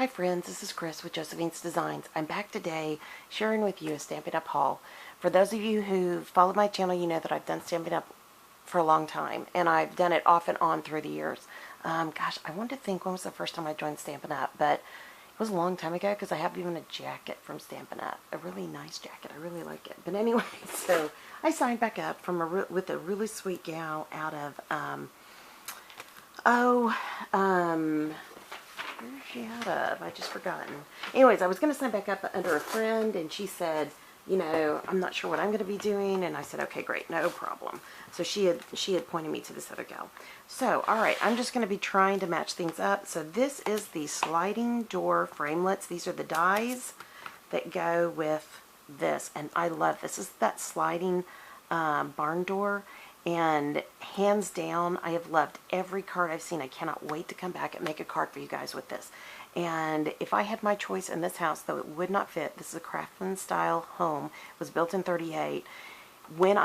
Hi friends, this is Chris with Josephine's Designs. I'm back today sharing with you a Stampin' Up! Haul. For those of you who follow my channel, you know that I've done Stampin' Up! For a long time, and I've done it off and on through the years. Gosh, I wanted to think when was the first time I joined Stampin' Up!, but it was a long time ago because I have even a jacket from Stampin' Up! A really nice jacket. I really like it. But anyway, so I signed back up from with a really sweet gal out of, where's she out of? I just forgotten. Anyways, I was going to sign back up under a friend, and she said, you know, I'm not sure what I'm going to be doing, and I said, okay, great, no problem. So she had pointed me to this other gal. So, all right, I'm just going to be trying to match things up. So this is the sliding door framelets. These are the dies that go with this, and I love this. This is that sliding barn door. And hands down, I have loved every card I've seen. I cannot wait to come back and make a card for you guys with this. And if I had my choice in this house, though it would not fit, this is a craftsman style home. It was built in 38. When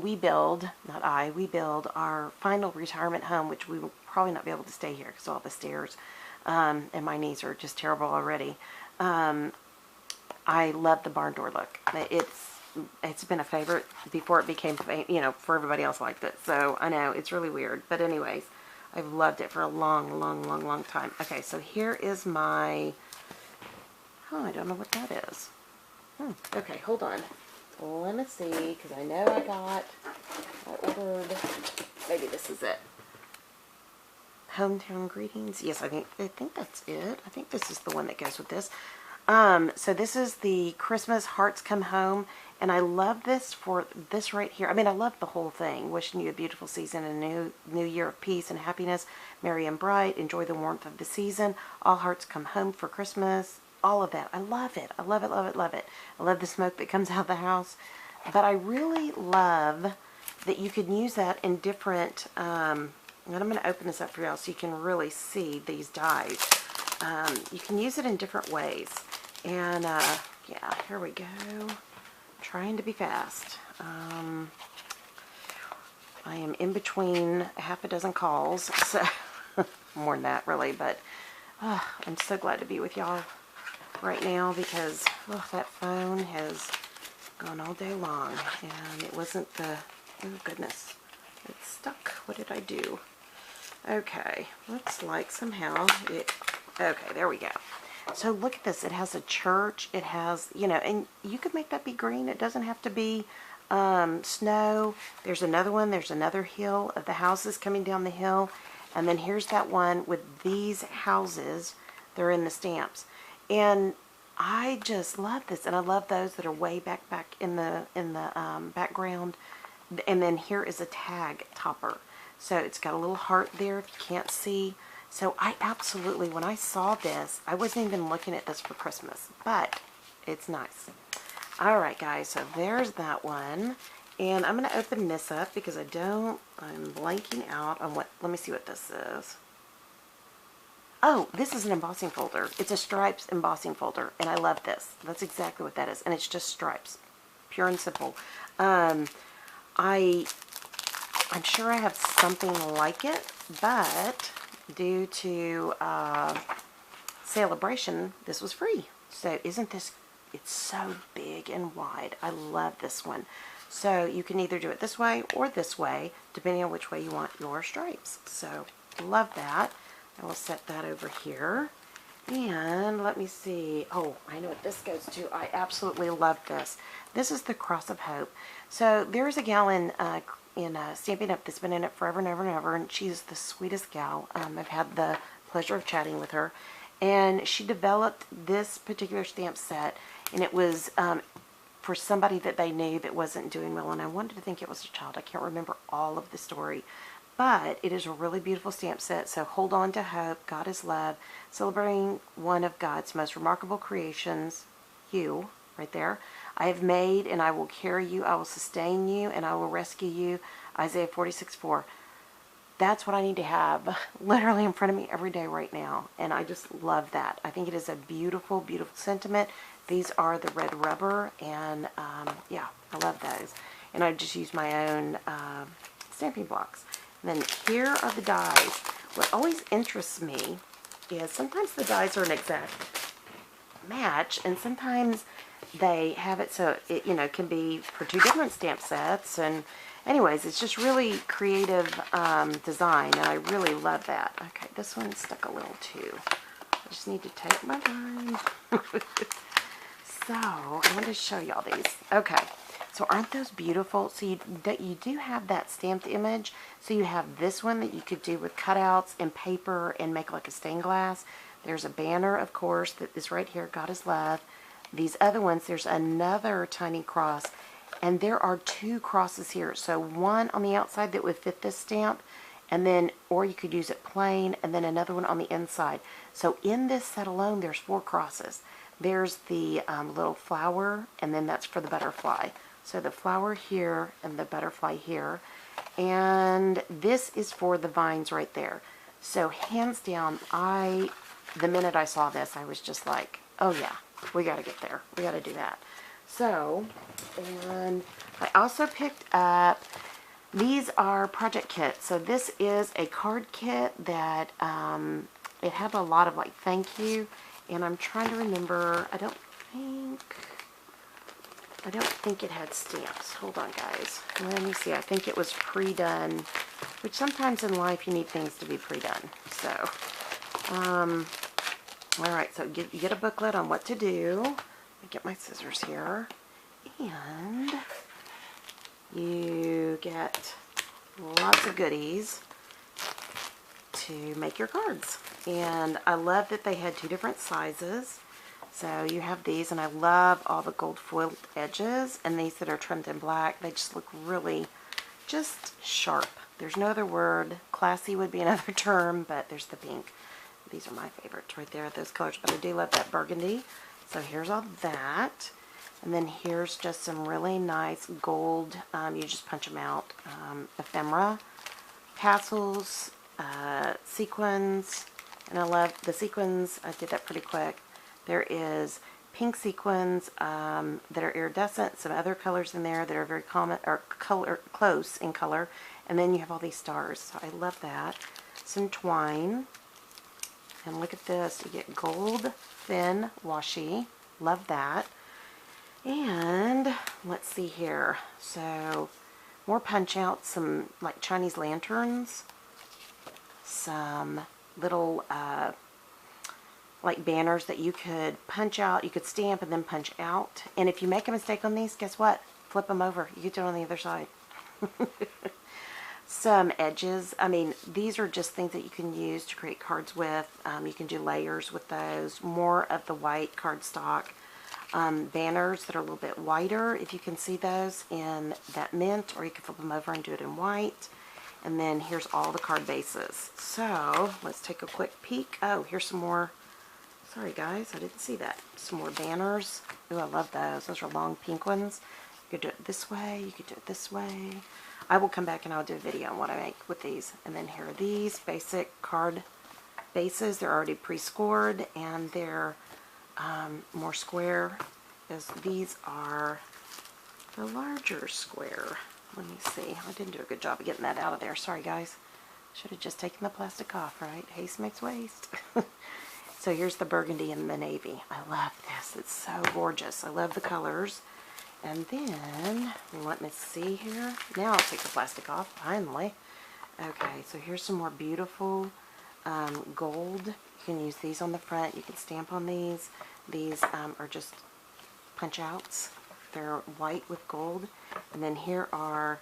we build our final retirement home, which we will probably not be able to stay here because all the stairs and my knees are just terrible already. I love the barn door look. It's been a favorite before it became, you know, for everybody else liked it. So I know it's really weird, but anyways, I've loved it for a long time. Okay, so here is my, oh, I don't know what that is. Okay, hold on. Let me see, because I know I ordered, maybe this is it. Hometown greetings. Yes, I think that's it. I think this is the one that goes with this. So this is the Christmas Hearts Come Home, and I love this for this right here. I mean, I love the whole thing. Wishing you a beautiful season and a new year of peace and happiness. Merry and bright. Enjoy the warmth of the season. All hearts come home for Christmas. All of that. I love it. I love it, love it, love it. I love the smoke that comes out of the house. But I really love that you can use that in different, and I'm going to open this up for y'all so you can really see these dies. You can use it in different ways. And, yeah, here we go. Trying to be fast. I am in between half a dozen calls, so more than that, really, but I'm so glad to be with y'all right now because that phone has gone all day long, and it wasn't the, oh goodness, it's stuck. What did I do? Okay, looks like somehow okay, there we go. So look at this. It has a church. It has, you know, and you could make that be green. It doesn't have to be snow. There's another one. There's another hill of the houses coming down the hill. And then here's that one with these houses. They're in the stamps. And I just love this. And I love those that are way back in the background. And then here is a tag topper. So it's got a little heart there if you can't see. So I absolutely, when I saw this, I wasn't even looking at this for Christmas, but it's nice. All right, guys, so there's that one. And I'm going to open this up because I'm blanking out on what, let me see what this is. Oh, this is an embossing folder. It's a stripes embossing folder, and I love this. That's exactly what that is, and it's just stripes, pure and simple. I'm sure I have something like it, but due to celebration, this was free. So isn't this, it's so big and wide. I love this one. So you can either do it this way or this way, depending on which way you want your stripes. So love that. I will set that over here. And let me see. Oh, I know what this goes to. I absolutely love this. This is the Cross of Hope. So there's a gal in Stampin' Up! That's been in it forever and ever and ever, and she's the sweetest gal. I've had the pleasure of chatting with her, and she developed this particular stamp set, and it was for somebody that they knew that wasn't doing well, and I wanted to think it was a child. I can't remember all of the story, but it is a really beautiful stamp set. So hold on to hope, God is love, celebrating one of God's most remarkable creations, you, right there. I have made, and I will carry you, I will sustain you, and I will rescue you. Isaiah 46:4. That's what I need to have literally in front of me every day right now. And I just love that. I think it is a beautiful, beautiful sentiment. These are the red rubber, and yeah, I love those. And I just use my own stamping blocks. And then here are the dies. What always interests me is sometimes the dies are an exact match, and sometimes they have it so it, you know, can be for two different stamp sets. And anyways, it's just really creative design, and I really love that. Okay, this one stuck a little too. I just need to take my time. So I want to show y'all these. Okay, so aren't those beautiful? So you do have that stamped image. So you have this one that you could do with cutouts and paper and make like a stained glass. There's a banner, of course, that is right here, God is love. These other ones, there's another tiny cross, and there are two crosses here. So one on the outside that would fit this stamp, and then, or you could use it plain, and then another one on the inside. So in this set alone, there's 4 crosses. There's the little flower, and then that's for the butterfly. So the flower here and the butterfly here. And this is for the vines right there. So hands down, the minute I saw this, I was just like, oh yeah, we got to get there. We got to do that. So, and I also picked up, these are project kits. So this is a card kit that, it had a lot of like thank you. And I'm trying to remember, I don't think it had stamps. Hold on, guys. Let me see. I think it was pre-done, which sometimes in life you need things to be pre-done. So, alright, so you get a booklet on what to do. Let me get my scissors here. And you get lots of goodies to make your cards. And I love that they had 2 different sizes. So you have these, and I love all the gold foiled edges, and these that are trimmed in black, they just look really just sharp. There's no other word. Classy would be another term, but there's the pink. These are my favorites right there, those colors, but I do love that burgundy. So here's all that. And then here's just some really nice gold, you just punch them out, ephemera, tassels, sequins, and I love the sequins. I did that pretty quick. There is pink sequins that are iridescent, some other colors in there that are very common or close in color, and then you have all these stars. So I love that. Some twine, and look at this. You get gold thin washi. Love that. And let's see here. So more punch outs, some like Chinese lanterns, some little like banners that you could punch out, you could stamp and then punch out. And if you make a mistake on these, guess what? Flip them over. You get it on the other side. Some edges. I mean, these are just things that you can use to create cards with. You can do layers with those. More of the white cardstock. Banners that are a little bit whiter, if you can see those in that mint, or you can flip them over and do it in white. And then here's all the card bases. So let's take a quick peek. Oh, here's some more. Sorry guys, I didn't see that. Some more banners. Ooh, I love those. Those are long pink ones. You could do it this way. You could do it this way. I will come back and I'll do a video on what I make with these. And then here are these basic card bases. They're already pre-scored, and they're more square, as these are the larger square. Let me see. I didn't do a good job of getting that out of there. Sorry guys. Should have just taken the plastic off, right? Haste makes waste. So here's the burgundy and the navy. I love this. It's so gorgeous. I love the colors. And then, let me see here. Now I'll take the plastic off, finally. Okay, so here's some more beautiful gold. You can use these on the front. You can stamp on these. These are just punch outs. They're white with gold. And then here are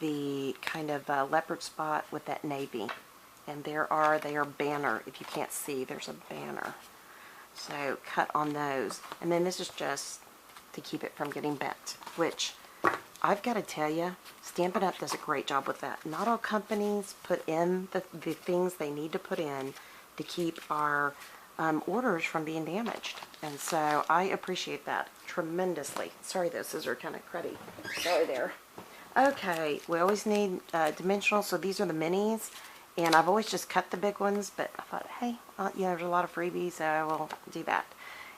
the kind of leopard spot with that navy. And they are banner. If you can't see, there's a banner. So cut on those. And then this is just to keep it from getting bent, which I've got to tell you, Stampin' Up! Does a great job with that. Not all companies put in the things they need to put in to keep our orders from being damaged. And so I appreciate that tremendously. Sorry, those scissors are kind of cruddy. Sorry there. Okay, we always need dimensional, so these are the minis. And I've always just cut the big ones, but I thought, hey, yeah, there's a lot of freebies, so I will do that.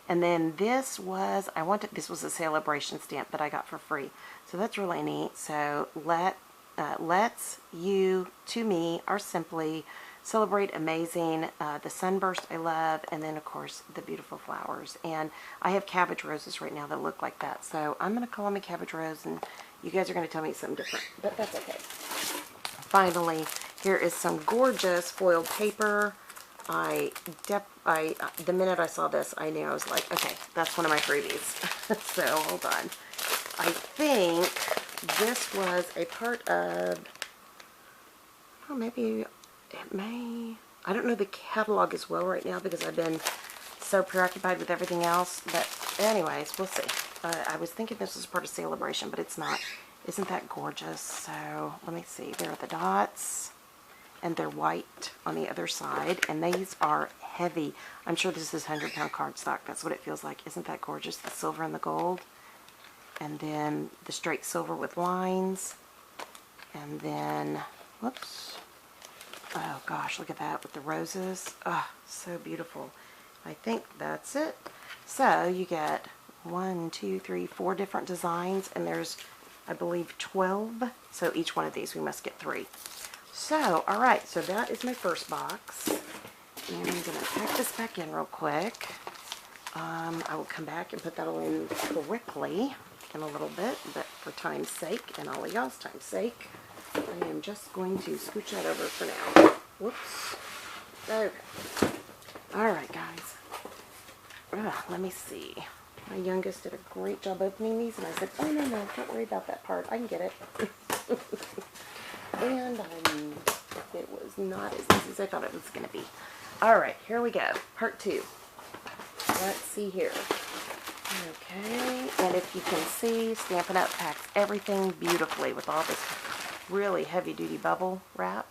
And then this was, this was a celebration stamp that I got for free. So that's really neat. So let's, you, to me, are simply Celebrate Amazing, the Sunburst I love, and then of course the beautiful flowers. And I have cabbage roses right now that look like that, so I'm going to call them a cabbage rose, and you guys are going to tell me something different, but that's okay. Finally, here is some gorgeous foiled paper. The minute I saw this, I knew, I was like, okay, that's one of my freebies. So, hold on. I think this was a part of, oh, maybe it may, I don't know the catalog as well right now because I've been so preoccupied with everything else, but anyways, we'll see. I was thinking this was part of Celebration, but it's not. Isn't that gorgeous? So, let me see. There are the dots, and they're white on the other side, and these are heavy. I'm sure this is 100-pound cardstock. That's what it feels like. Isn't that gorgeous? The silver and the gold, and then the straight silver with lines, and then, whoops, oh gosh, look at that with the roses. Oh, so beautiful. I think that's it. So you get 1, 2, 3, 4 different designs, and there's, I believe, 12. So each one of these we must get 3. So, alright, so that is my first box. And I'm going to pack this back in real quick. I will come back and put that all in correctly in a little bit, but for time's sake, and all of y'all's time's sake, I am just going to scooch that over for now. Whoops. Okay. Alright, guys. Let me see. My youngest did a great job opening these, and I said, oh, no, don't worry about that part. I can get it. And it was not as easy as I thought it was going to be. Alright, here we go. Part 2. Let's see here. Okay, and if you can see, Stampin' Up! Packs everything beautifully with all this really heavy-duty bubble wrap.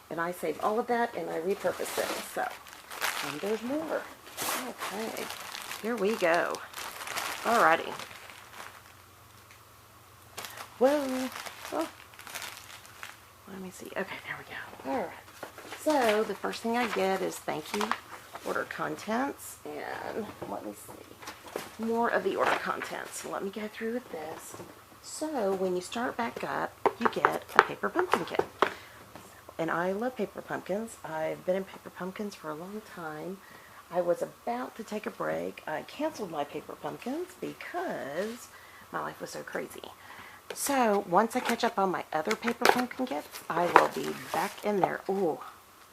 And I saved all of that, and I repurposed it. So, and there's more. Okay, here we go. Alrighty. Whoa. Oh. Let me see. Okay, there we go. Alright. So, the first thing I get is thank you, order contents, and let me see. More of the order contents. Let me go through with this. So, when you start back up, you get a paper pumpkin kit. And I love paper pumpkins. I've been in paper pumpkins for a long time. I was about to take a break. I canceled my paper pumpkins because my life was so crazy. So, once I catch up on my other paper pumpkin kits, I will be back in there. Ooh,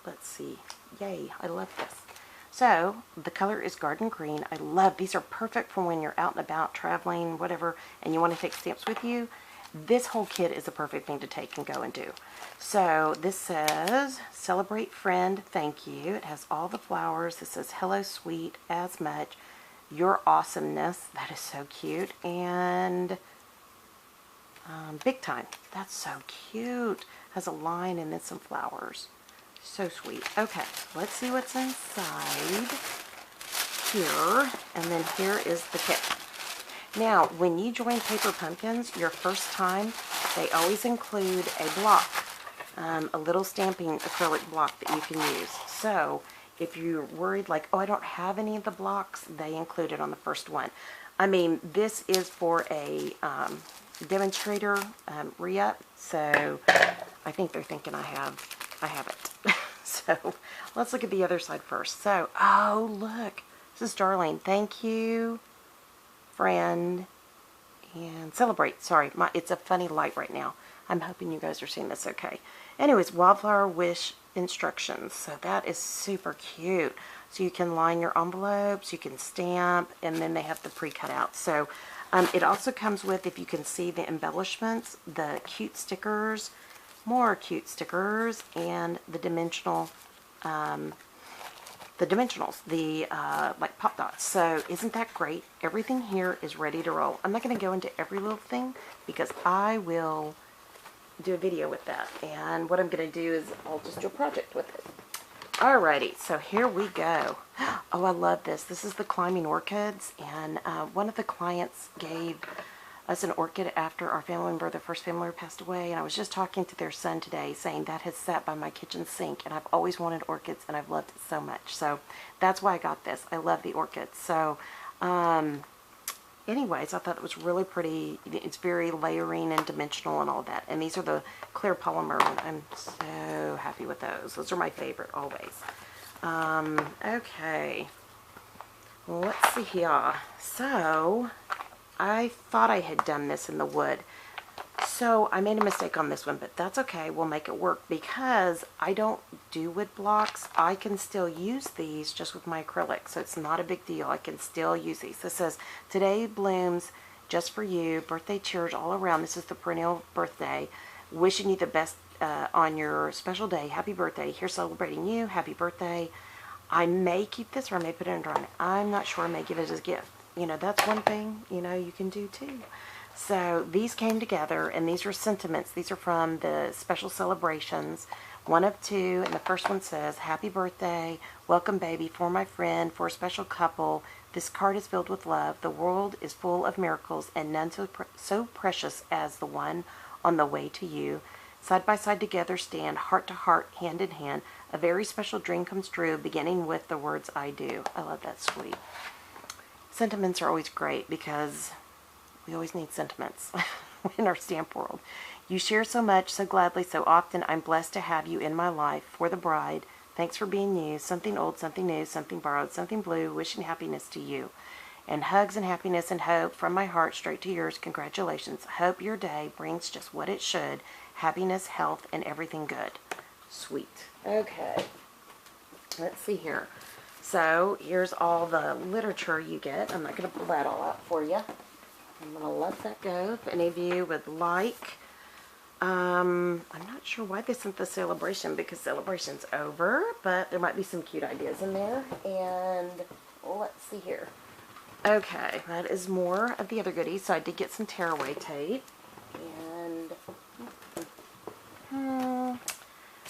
let's see. Yay, I love this. So, the color is Garden Green. I love, these are perfect for when you're out and about, traveling, whatever, and you want to take stamps with you. This whole kit is a perfect thing to take and go and do. So, this says, Celebrate Friend, Thank You. It has all the flowers. This says, Hello Sweet, As Much, Your Awesomeness. That is so cute. And Big Time. That's so cute. Has a line and then some flowers. So sweet. Okay, let's see what's inside here. And then here is the kit. Now, when you join Paper Pumpkins, your first time, they always include a block. A little stamping acrylic block that you can use. So, if you're worried like, oh, I don't have any of the blocks, they include it on the first one. I mean, this is for a demonstrator re-up, so I think they're thinking I have it. So let's look at the other side first. So, oh look, this is Darlene. Thank you, friend, and celebrate. Sorry, it's a funny light right now. I'm hoping you guys are seeing this okay. Anyways, Wildflower Wish instructions. So that is super cute. So you can line your envelopes, you can stamp, and then they have the pre-cut out. So it also comes with, if you can see the embellishments, the cute stickers, more cute stickers, and the dimensionals, like pop dots. So isn't that great? Everything here is ready to roll. I'm not going to go into every little thing because I will do a video with that, and what I'm going to do is I'll just do a project with it. Alrighty, so here we go. Oh, I love this. This is the Climbing Orchids, and one of the clients gave us an orchid after our family member, the first family member, passed away, and I was just talking to their son today saying that has sat by my kitchen sink, and I've always wanted orchids, and I've loved it so much. So that's why I got this. I love the orchids. So anyways, I thought it was really pretty. It's very layering and dimensional and all that. And these are the clear polymer, and I'm so happy with those. Those are my favorite always. Okay. Let's see here. So, I thought I had done this in the wood. So, I made a mistake on this one, but that's okay. We'll make it work because I don't do wood blocks. I can still use these just with my acrylic, so it's not a big deal. I can still use these. This says, today blooms just for you. Birthday cheers all around. This is the perennial birthday. Wishing you the best on your special day. Happy birthday. Here celebrating you. Happy birthday. I may keep this or I may put it in a drawing. I'm not sure. I may give it as a gift. You know, that's one thing, you know, you can do too. So these came together, and these are sentiments. These are from the special celebrations, 1 of 2, and the first one says, happy birthday, welcome baby, for my friend, for a special couple. This card is filled with love. The world is full of miracles, and none so precious as the one on the way to you. Side by side together stand, heart to heart, hand in hand. A very special dream comes true, beginning with the words I do. I love that, sweet. Sentiments are always great because we always need sentiments in our stamp world. You share so much, so gladly, so often. I'm blessed to have you in my life. For the bride, thanks for being you. Something old, something new, something borrowed, something blue. Wishing happiness to you. And hugs and happiness and hope from my heart straight to yours. Congratulations. Hope your day brings just what it should. Happiness, health, and everything good. Sweet. Okay. Let's see here. So, here's all the literature you get. I'm not going to pull that all out for you. I'm going to let that go. If any of you would like, I'm not sure why they sent the celebration because celebration's over, but there might be some cute ideas in there. And let's see here. Okay, that is more of the other goodies. So I did get some tearaway tape. And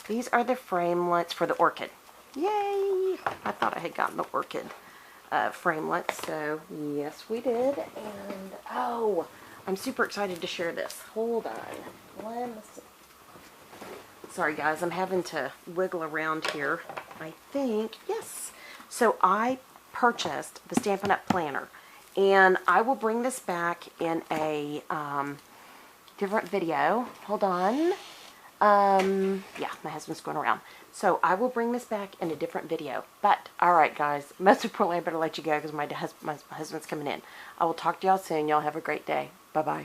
these are the framelits for the orchid. Yay! I thought I had gotten the orchid framelits, so yes we did. And oh, I'm super excited to share this. Hold on. Sorry guys, I'm having to wiggle around here. I think, yes. So I purchased the Stampin' Up! Planner, and I will bring this back in a different video. Hold on. Yeah, my husband's going around. So I will bring this back in a different video. But, alright guys, most importantly I better let you go because my husband's coming in. I will talk to y'all soon. Y'all have a great day. Bye-bye.